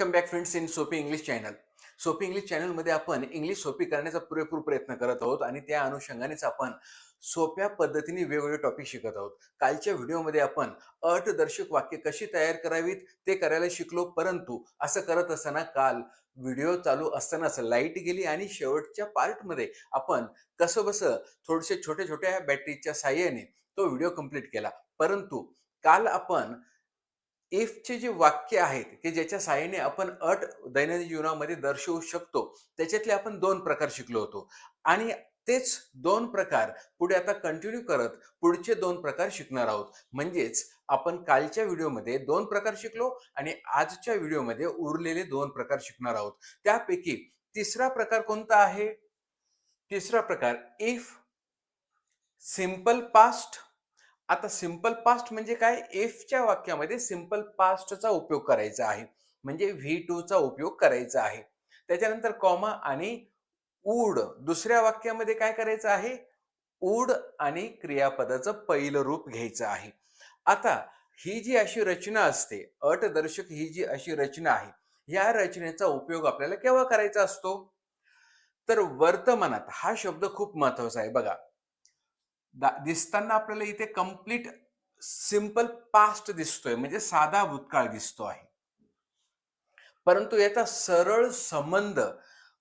Welcome back friends in सोपी English channel. सोपी English चॅनलमध्ये आपण इंग्लिश सोपी करण्याचा पुरेपूर प्रयत्न करत आहोत आणि त्या अनुषंगानेच आपण सोप्या पद्धतीने वेगवेगळे टॉपिक शिकत आहोत. कालच्या व्हिडिओमध्ये आपण अर्थदर्शक वाक्य कशी तयार करावीत ते करायला शिकलो, परंतु असं करत असताना काल व्हिडिओ चालू असतानाच लाईट गेली आणि शेवटच्या पार्टमध्ये आपण कसंबसं थोडेसे छोट्या छोट्या बॅटरीच्या साहाय्याने तो व्हिडिओ कंप्लीट केला. परंतु काल आपण इफचे जे वाक्य आहेत, की ज्याच्या सहाय्याने आपण अट दैनंदिन जीवनामध्ये दर्शवू शकतो, त्याच्यातले आपण 2 प्रकार शिकलो होतो. आणि तेच 2 प्रकार पुढे आता कंटिन्यू करत पुढचे 2 प्रकार शिकणार आहोत. म्हणजेच आपण कालच्या व्हिडिओमध्ये 2 प्रकार शिकलो आणि आजच्या व्हिडिओमध्ये उरलेले 2 प्रकार शिकणार आहोत. त्यापैकी तिसरा प्रकार कोणता आहे? तिसरा प्रकार इफ सिंपल पास्ट. आता सिंपल पास्ट म्हणजे काय? इफच्या वाक्यामध्ये सिंपल पास्टचा उपयोग करायचा आहे. म्हणजे V2 चा उपयोग करायचा आहे. त्याच्यानंतर कॉमा आणि वूड दुसऱ्या वाक्यामध्ये काय करायचं आहे? वूड आणि क्रियापदाचं पहिलं रूप घ्यायचं आहे. आता ही जी अशी रचना असते, अटदर्शक ही जी अशी रचना आहे, या रचनेचा उपयोग आपल्याला केव्हा करायचा असतो? तर वर्तमानात. हा शब्द खूप महत्वाचा आहे बघा. दिसताना आपल्याला इथे कंप्लीट सिंपल पास्ट दिसतोय, म्हणजे साधा भूतकाळ दिसतो आहे. परंतु याचा सरळ संबंध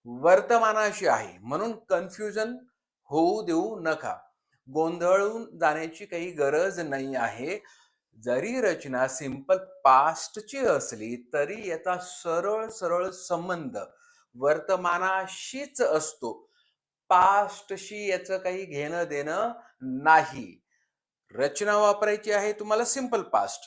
वर्तमानाशी आहे. म्हणून कन्फ्युजन होऊ देऊ नका. गोंधळून जाण्याची काही गरज नाही आहे. जरी रचना सिंपल पास्टची असली तरी याचा सरळ सरळ संबंध वर्तमानाशीच असतो. पास्टशी याचं काही घेणं देणं नाही. रचना वापरायची आहे तुम्हाला सिंपल पास्ट,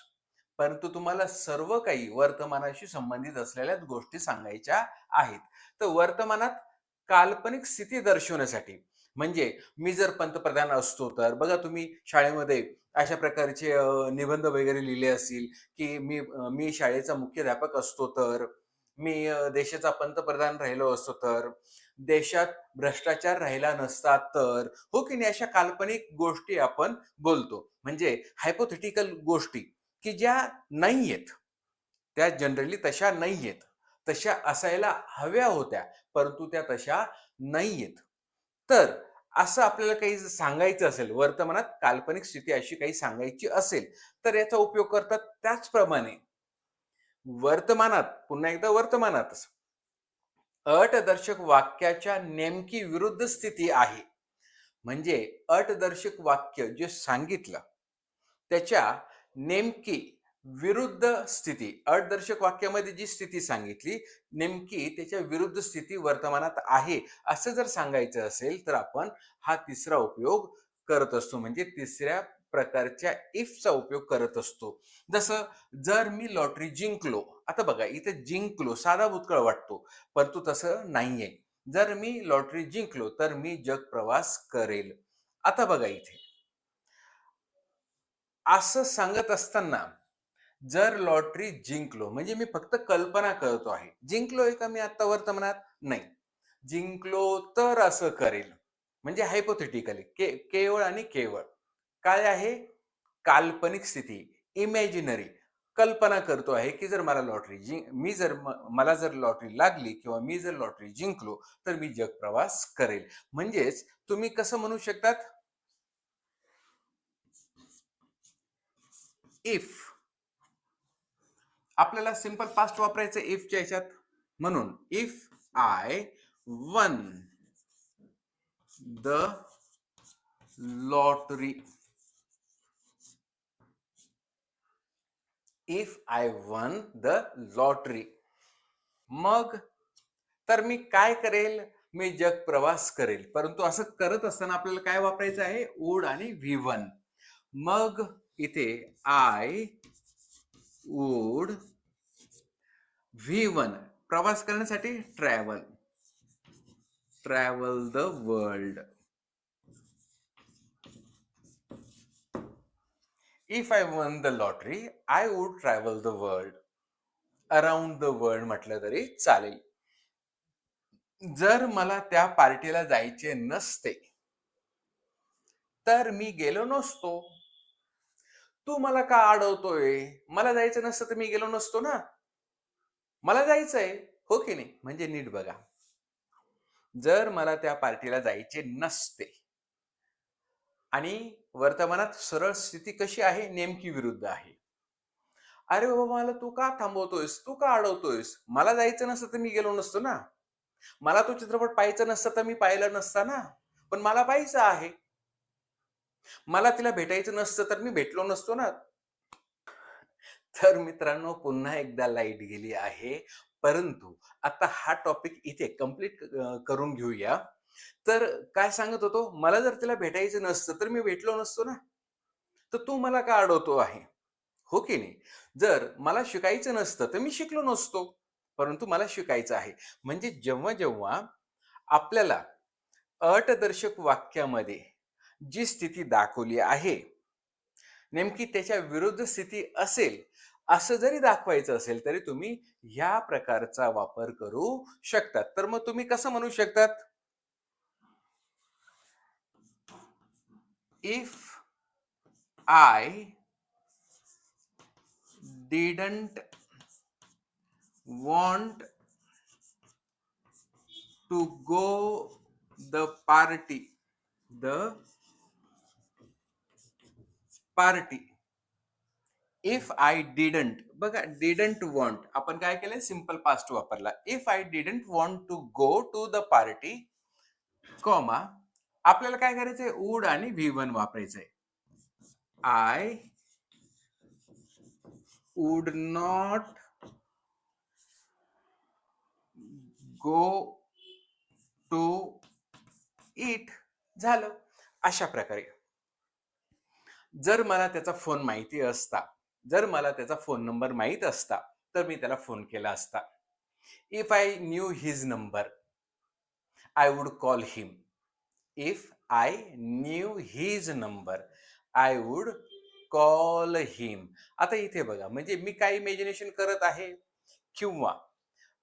परंतु तुम्हाला सर्व काही वर्तमानाशी संबंधित असलेल्याच गोष्टी सांगायच्या आहेत. तर वर्तमानात काल्पनिक स्थिती दर्शवण्यासाठी, म्हणजे मी जर पंतप्रधान असतो तर बघा, तुम्ही शाळेमध्ये अशा प्रकारचे निबंध वगैरे लिहिले असतील, की मी शाळेचा मुख्याध्यापक असतो तर, मी देशाचा पंतप्रधान राहिलो असतो तर, देशात भ्रष्टाचार राहिला नसता तर, हो की नाही? अशा काल्पनिक गोष्टी आपण बोलतो. म्हणजे हायपोथेटिकल गोष्टी, की ज्या नाहीयेत. त्या जनरली तशा नाहीयेत. तशा असायला हव्या होत्या, परंतु त्या तशा नाहीयेत. तर असं आपल्याला काही सांगायचं असेल, वर्तमानात काल्पनिक स्थिती अशी काही सांगायची असेल, तर याचा उपयोग करतात. त्याचप्रमाणे वर्तमानात, पुन्हा एकदा वर्तमानातच अटदर्शक वाक्याच्या नेमकी विरुद्ध स्थिती आहे. म्हणजे अटदर्शक वाक्य जे सांगितलं त्याच्या नेमकी विरुद्ध स्थिती, अटदर्शक वाक्यामध्ये जी स्थिती सांगितली नेमकी त्याच्या विरुद्ध स्थिती वर्तमानात आहे, असं जर सांगायचं असेल तर आपण हा तिसरा उपयोग करत असतो. म्हणजे तिसऱ्या प्रकारच्या इफचा उपयोग करत असतो. जसं जर मी लॉटरी जिंकलो. आता बघा, इथे जिंकलो साधा भूतकाळ वाटतो, परंतु तसं नाहीये. जर मी लॉटरी जिंकलो तर मी जग प्रवास करेल. आता बघा इथे असं सांगत असताना जर लॉटरी जिंकलो म्हणजे मी फक्त कल्पना करतो आहे. जिंकलोय का मी आता वर्तमानात? नाही. जिंकलो तर असं करेल. म्हणजे हायपोथेटिकली केवळ आणि केवळ काय आहे? काल्पनिक स्थिती, इमॅजिनरी. कल्पना करतो आहे, की जर मला मला जर लॉटरी लागली किंवा मी जर लॉटरी जिंकलो तर मी जग प्रवास करेल. म्हणजेच तुम्ही कसं म्हणू शकतात? इफ आपल्याला सिंपल पास्ट वापरायचं इफच्या ह्याच्यात. म्हणून if I one the lottery, if I one the lottery, मग तर मी काय करेल? मी जग प्रवास करेल. परंतु असं करत असताना आपल्याला काय वापरायचं आहे? वूड आणि V1. मग इथे आय वूड V1 प्रवास करण्यासाठी travel the world. If I one the lottery I would travel the world. Around the world म्हटलं तरी चालेल. जर मला त्या पार्टीला जायचे नसते तर मी गेलो नसतो. तू मला का अडवतोय? मला जायचं नसतं तर मी गेलो नसतो ना. मला जायचंय, हो की नाही? म्हणजे नीट बघा. जर मला त्या पार्टीला जायचे नसते आणि वर्तमानात सरळ स्थिती कशी आहे? नेमकी विरुद्ध आहे. "अरे बाबा, मला तू का थांबवतोयस? तू का अडवतोयस? मला जायचं नसतं तर मी गेलो नसतो ना. मला तो चित्रपट पाहायचा नसता तर मी पाहिला नसता ना. पण मला पाहायचं आहे. मला तिला भेटायचं नसतं तर मी भेटलो नसतो ना." तर मित्रांनो, पुन्हा एकदा लाईट गेली आहे. परंतु आता हा टॉपिक इथे कंप्लीट करून घेऊया. तर काय सांगत होतो, मला जर तिला भेटायचं नसतं तर मी भेटलो नसतो ना. तर तू मला का अडवतो आहे? हो की नाही? जर मला शिकायचं नसतं तर मी शिकलो नसतो. परंतु मला शिकायचं आहे. म्हणजे जेव्हा-जेव्हा आपल्याला अटदर्शक वाक्यामध्ये जी स्थिती दाखवली आहे, नेमकी त्याच्या विरुद्ध स्थिती असेल, असं जरी दाखवायचं असेल, तरी तुम्ही ह्या प्रकारचा वापर करू शकतात. तर मग तुम्ही कसं म्हणू शकतात? If I didn't want to go the party the party if I didn't, बघा, डिडंट वॉन्ट आपण काय केलंय, सिंपल पास्ट वापरला. If I didn't want to go to the party, comma, आपल्याला काय करायचंय, वूड आणि व्ही वन वापरायचंय. I would not go to it. झालं. अशा प्रकारे जर मला त्याचा फोन माहिती असता, जर मला त्याचा फोन नंबर माहित असता, तर मी त्याला फोन केला असता. If I knew his number, I would call him. If I knew his number, I would call him. आता इथे बघा, म्हणजे मी काय इमॅजिनेशन करत आहे, किंवा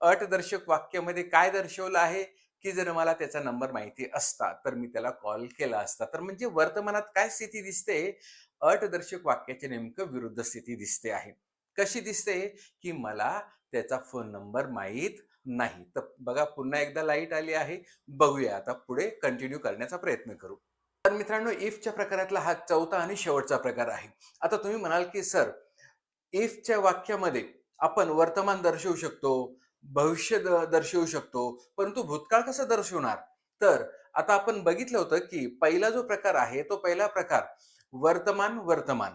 अटदर्शक वाक्यामध्ये काय दर्शवलं आहे, की जर मला त्याचा नंबर माहिती असता तर मी त्याला कॉल केला असता. तर म्हणजे वर्तमानात काय स्थिती दिसते, अटदर्शक वाक्याच्या नेमकं विरुद्ध स्थिती दिसते आहे. कशी दिसते, की मला त्याचा फोन नंबर माहीत नाही. तर बघा, पुन्हा एकदा लाईट आली आहे. बघूया आता पुढे कंटिन्यू करण्याचा प्रयत्न करू. तर मित्रांनो, इफच्या प्रकारातला हा चौथा आणि शेवटचा प्रकार आहे. आता तुम्ही म्हणाल, की सर, इफच्या वाक्यामध्ये आपण वर्तमान दर्शवू शकतो, भविष्य दर्शवू शकतो, परंतु भूतकाळ कसं दर्शवणार? तर आता आपण बघितलं होतं, की पहिला जो प्रकार आहे, तो पहिला प्रकार वर्तमान, वर्तमान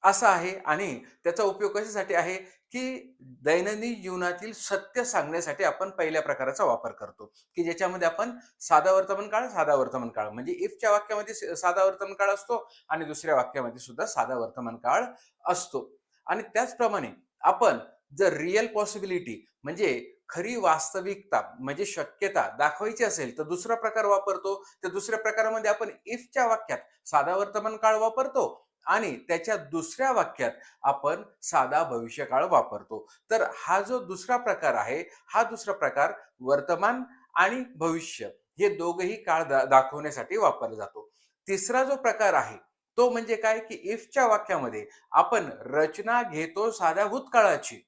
असा आहे आणि त्याचा उपयोग कशासाठी आहे, की दैनंदिन जीवनातील सत्य सांगण्यासाठी आपण पहिल्या प्रकाराचा वापर करतो, की ज्याच्यामध्ये आपण साधा वर्तमान काळ, साधा वर्तमान काळ, म्हणजे इफच्या वाक्यामध्ये साधा वर्तमान काळ असतो आणि दुसऱ्या वाक्यामध्ये सुद्धा साधा वर्तमान काळ असतो. आणि त्याचप्रमाणे आपण जर रिअल पॉसिबिलिटी, म्हणजे खरी वास्तविकता, म्हणजे शक्यता दाखवायची असेल, तर दुसरा प्रकार वापरतो. त्या दुसऱ्या प्रकारामध्ये आपण इफच्या वाक्यात साधा वर्तमान काळ वापरतो आणि त्याच्या दुसऱ्या वाक्यात आपण साधा भविष्यकाळ वापरतो. तर हा जो दुसरा प्रकार आहे, हा दुसरा प्रकार वर्तमान आणि भविष्य हे दोघंही काळ दाखवण्यासाठी वापरला जातो. तिसरा जो प्रकार आहे, तो म्हणजे काय, की इफच्या वाक्यामध्ये आपण रचना घेतो साध्या भूतकाळाची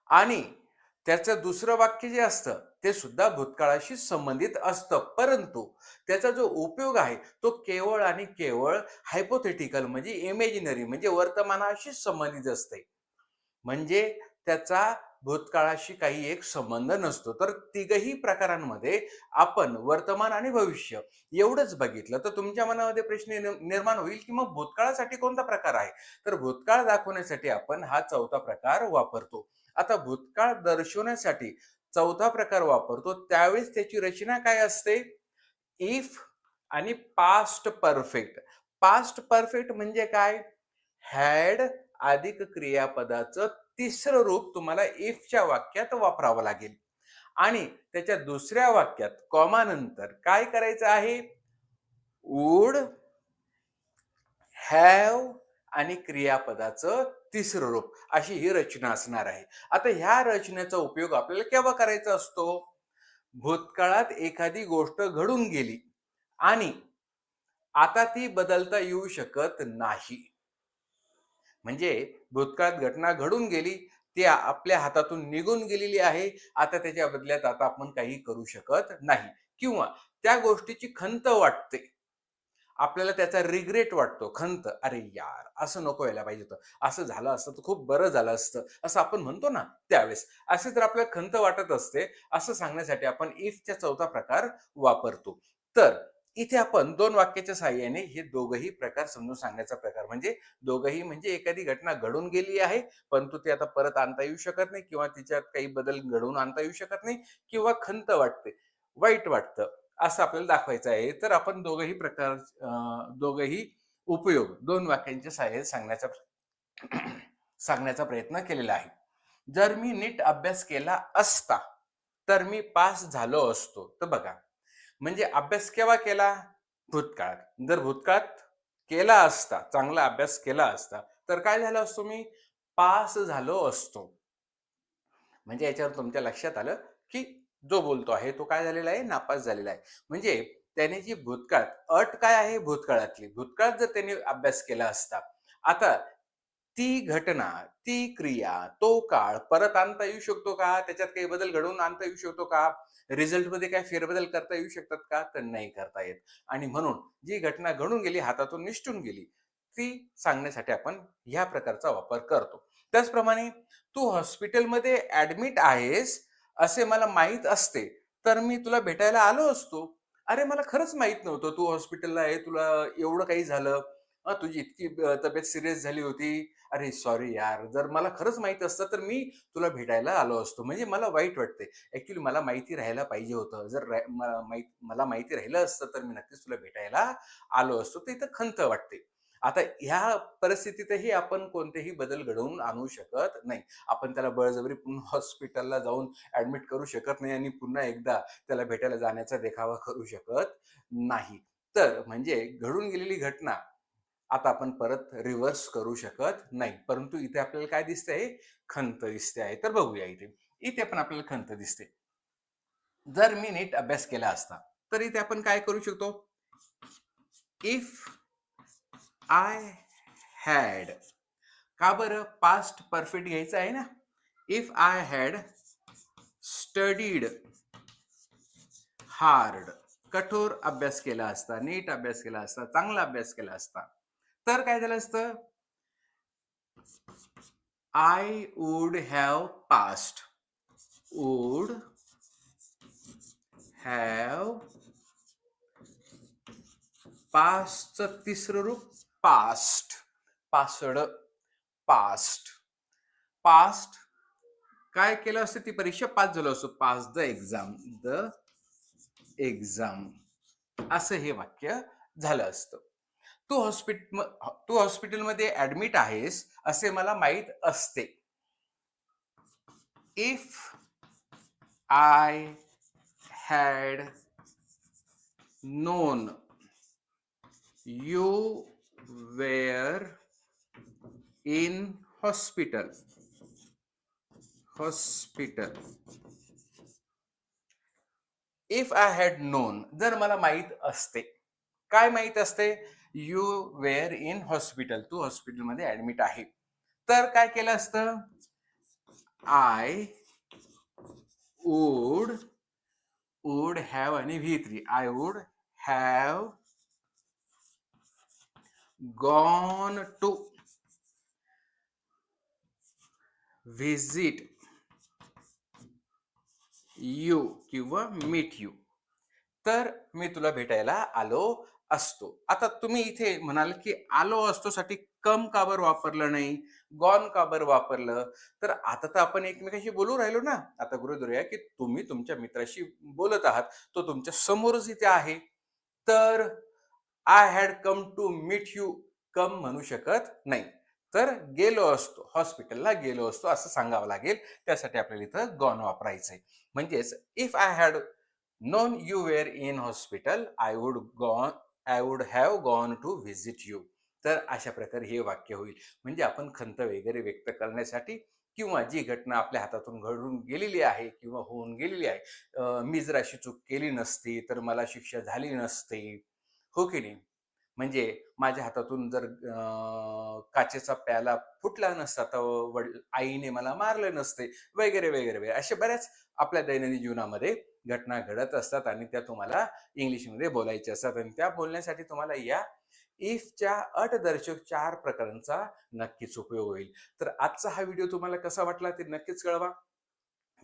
आणि त्याचं दुसरं वाक्य जे असतं, ते सुद्धा भूतकाळाशी संबंधित असतं. परंतु त्याचा जो उपयोग आहे, तो केवळ आणि केवळ हायपोथेटिकल, म्हणजे इमॅजिनरी, म्हणजे वर्तमानाशी संबंधित असते. म्हणजे त्याचा भूतकाळाशी काही एक संबंध नसतो. तर तिघही प्रकारांमध्ये आपण वर्तमान आणि भविष्य एवढंच बघितलं, तर तुमच्या मनामध्ये प्रश्न निर्माण होईल, की मग भूतकाळासाठी कोणता प्रकार आहे? तर भूतकाळ दाखवण्यासाठी आपण हा चौथा प्रकार वापरतो. आता भूतकाळ दर्शवण्यासाठी चौथा प्रकार वापरतो, त्यावेळेस त्याची रचना काय असते? इफ आणि पास्ट परफेक्ट. पास्ट परफेक्ट म्हणजे काय? हॅड अधिक क्रियापदाचं तिसरं रूप तुम्हाला इफच्या वाक्यात वापरावं लागेल आणि त्याच्या दुसऱ्या वाक्यात कॉमा नंतर काय करायचं आहे? वुड हॅव आणि क्रियापदाचं तिसरं रूप, अशी ही रचना असणार आहे. आता ह्या रचनेचा उपयोग आपल्याला केव्हा करायचा असतो? भूतकाळात एखादी गोष्ट घडून गेली आणि आता ती बदलता येऊ शकत नाही. म्हणजे भूतकाळात घटना घडून गेली, ती आपल्या हातातून निघून गेलेली आहे. आता त्याच्या बदल्यात आता आपण काही करू शकत नाही किंवा त्या गोष्टीची खंत वाटते. आपल्याला त्याचा रिग्रेट वाटतो, खंत. अरे यार! असं नको व्हायला पाहिजे होतं. असं झालं असतं तर खूप बरं झालं असतं. असं आपण म्हणतो ना त्यावेळेस. असे जर आपल्याला खंत वाटत असते, असं सांगण्यासाठी आपण इफचा चौथा प्रकार वापरतो. तर इथे आपण 2 वाक्याच्या सहाय्याने हे दोघंही प्रकार समजून सांगण्याचा प्रकार म्हणजे दोघंही म्हणजे एखादी घटना घडून गेली आहे, परंतु ती आता परत आणता येऊ शकत नाही किंवा तिच्यात काही बदल घडवून आणता येऊ शकत नाही किंवा खंत वाटते, वाईट वाटतं. असं आपल्याला दाखवायचं आहे. तर आपण दोघंही उपयोग 2 वाक्यांच्या सहाय्याने सांगण्याचा प्रयत्न केलेला आहे. जर मी नीट अभ्यास केला असता, तर मी पास झालो असतो. तर बघा, म्हणजे अभ्यास केव्हा केला? भूतकाळात. जर भूतकाळात केला असता, चांगला अभ्यास केला असता, तर काय झालो असतो मी? पास झालो असतो. म्हणजे याच्यावर तुमच्या लक्षात आलं, की जो बोलतो आहे तो काय झालेला आहे? नापास झालेला आहे. म्हणजे त्याने जी भूतकाळात अट काय आहे भूतकाळातली. भूतकाळात जर त्याने अभ्यास केला असता, आता ती घटना, ती क्रिया, तो काळ परत आणता येऊ शकतो का? त्याच्यात काही बदल घडवून आणता येऊ शकतो का? रिझल्टमध्ये काही फेरबदल करता येऊ शकतात का? तर नाही करता येत. आणि म्हणून जी घटना घडून गेली, हातातून निसटून गेली, ती सांगण्यासाठी आपण ह्या प्रकारचा वापर करतो. त्याचप्रमाणे तू हॉस्पिटलमध्ये ॲडमिट आहेस, असे मला माहीत असते, तर मी तुला भेटायला आलो असतो. अरे, मला खरंच माहीत नव्हतं तू हॉस्पिटलला आहे, तुला एवढं काही झालं. तुझी इतकी तब्येत सीरियस झाली होती. अरे सॉरी यार, जर मला खरंच माहीत असतं, तर मी तुला भेटायला आलो असतो. म्हणजे मला वाईट वाटतंय. ॲक्चुअली मला माहिती राहायला पाहिजे होतं. जर रा मला माहिती राहिलं असतं, तर मी नक्कीच तुला भेटायला आलो असतो. तर इथं खंत वाटते. आता ह्या परिस्थितीतही आपण कोणतेही बदल घडवून आणू शकत नाही. आपण त्याला बळजबरी पुन्हा हॉस्पिटलला जाऊन ॲडमिट करू शकत नाही आणि पुन्हा एकदा त्याला भेटायला जाण्याचा देखावा करू शकत नाही. तर म्हणजे घडून गेलेली घटना आता आपण परत रिव्हर्स करू शकत नाही. परंतु इथे आपल्याला काय दिसतंय? खंत दिसते आहे. तर बघूया इथे. इथे पण आपल्याला खंत दिसते. जर मी नीट अभ्यास केला असता, तर इथे आपण काय करू शकतो? इफ आय हॅड का बरं? पास्ट परफेक्ट घ्यायचं आहे ना. If I had studied hard, कठोर अभ्यास केला असता, नीट अभ्यास केला असता, चांगला अभ्यास केला असता, तर काय झालं असतं? I would have past, would have, पास्टचं तिसरं रूप पास्ट, पासड, पास्ट, पास्ट काय केलं असतं? ती परीक्षा पास झालो असतो. Pass the exam, the exam असं हे वाक्य झालं असतं. तू हॉस्पिटलमध्ये ऍडमिट आहेस असे मला माहीत असते. If I had known you were in hospital, hospital, if I had known, जर मला माहीत असते. काय माहीत असते? यू वेअर इन हॉस्पिटल, तू हॉस्पिटलमध्ये ॲडमिट आहे. तर काय केलं असतं? आय वुड, वुड हॅव आणि V3. I would have gone to visit you किंवा मीट यू. तर मी तुला भेटायला आलो असतो. आता तुम्ही इथे म्हणाल, की आलो असतोसाठी कम का बरं वापरलं नाही? गॉन का बरं वापरलं? तर आता तर आपण एकमेकांशी बोलू राहिलो ना. आता गृहीत धरूया, की तुम्ही तुमच्या मित्राशी बोलत आहात. तो तुमच्या समोरच इथे आहे. तर I had come to meet you, come म्हणू शकत नाही. तर गेलो असतो, हॉस्पिटलला गेलो असतो असं सांगावं लागेल. त्यासाठी आपल्याला इथं गॉन वापरायचंय. म्हणजेच if I had known you were in hospital, I would have gone to visit you. तर अशा प्रकारे हे वाक्य होईल. म्हणजे आपण खंत वगैरे व्यक्त करण्यासाठी किंवा जी घटना आपल्या हातातून घडून गेलेली आहे किंवा होऊन गेलेली आहे, मी जर अशी चूक केली नसती, तर मला शिक्षा झाली नसती. हो की नाही? म्हणजे माझ्या हातातून जर काचेचा प्याला फुटला नसता तर आईने मला मारलं नसते, वगैरे, वगैरे, वगैरे. अशा बऱ्याच आपल्या दैनंदिन जीवनामध्ये घटना घडत असतात आणि त्या तुम्हाला इंग्लिशमध्ये बोलायच्या असतात आणि त्या बोलण्यासाठी तुम्हाला या इफच्या अटदर्शक 4 प्रकारांचा नक्कीच उपयोग होईल. तर आजचा हा व्हिडिओ तुम्हाला कसा वाटला ते नक्कीच कळवा.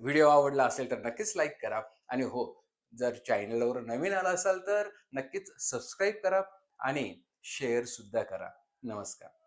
व्हिडिओ आवडला असेल तर नक्कीच लाईक करा आणि हो, जर चॅनलवर नवीन आला असाल तर नक्कीच सबस्क्राईब करा आणि शेअर सुद्धा करा. नमस्कार.